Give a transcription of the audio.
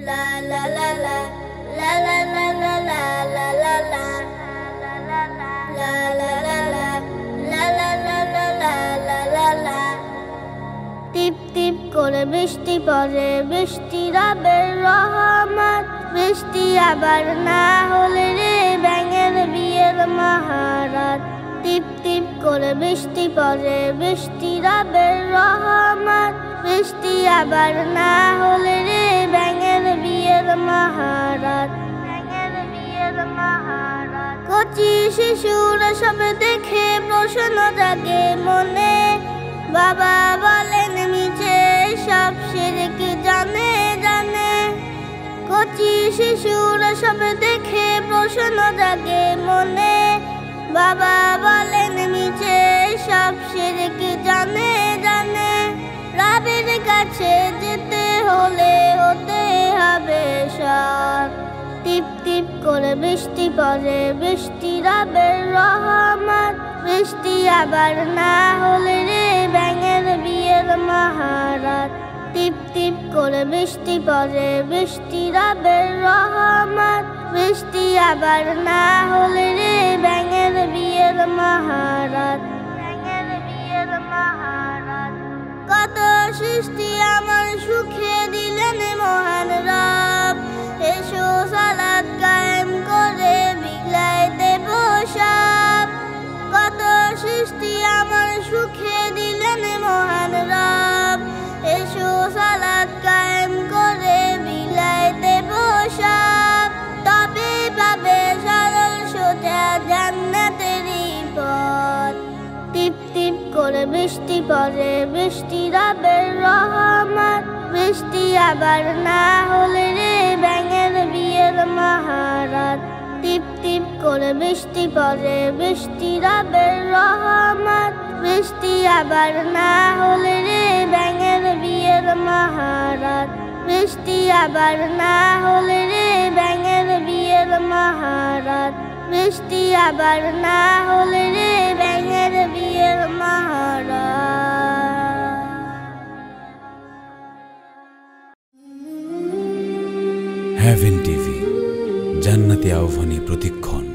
La la la la la la la la la la la la la la la la. টিপ টিপ করে বৃষ্টি পড়ে, বৃষ্টি রবের রহমত। বৃষ্টি আবার না হলে রে ব্যাঙের বিয়ের মহারাত। টিপ টিপ করে বৃষ্টি পড়ে, বৃষ্টি রবের রহমত। বৃষ্টি আবার না হলে রে ব্যাঙের বিয়ের মহারাত। ব্যাঙের বিয়ের মহারাত। কচি শিশুরা সব দেখে প্রশ্ন জাগে মনে, বাবা বলেন মিছে সব শিরক জানে জানে। কচি শিশুরা সব দেখে প্রশ্ন জাগে মনে, বাবা বলেন মিছে সব শিরক জানে জানে। রবের কাছে যেতে হলে হতে হবে সৎ। টিপ টিপ করে বৃষ্টি পড়ে, বৃষ্টি রবের রহমত। বৃষ্টি আবার না হলে রে ব্যাঙের বিয়ের মহারাত। টিপ টিপ করে বৃষ্টি পড়ে, বৃষ্টি রবের রহমত। বৃষ্টি আবার না হলে রে ব্যাঙের বিয়ের মহারাত। ব্যাঙের বিয়ের মহারাত। কত সৃষ্টি আমার সুখে দিলেন মহান রব। এসো সালাত কায়েম করে বিলাই দেব সব। কত সৃষ্টি আমার সুখে দিলেন মহান রব। এসো সালাত কায়েম করে বিলাই দেব সব। তবে পাবে সরল সোজা জান্নাতেরই পথ। টিপ টিপ করে বৃষ্টি পড়ে, বৃষ্টি রবের রহমত। বৃষ্টি আবার না হলে রে ব্যাঙের বিয়ের মহারাত। টিপ টিপ করে বৃষ্টি পড়ে, বৃষ্টি রবের রহমত। বৃষ্টি আবার না হলে রে ব্যাঙের বিয়ের মহারাত। বৃষ্টি আবার না হলে রে ব্যাঙের বিয়ের মহারাত। বৃষ্টি আবার না হলে রে ব্যাঙের বিয়ের মহারাত। হেভেন টিভি, জান্নাতি আহ্বানী প্রতিক্ষণ।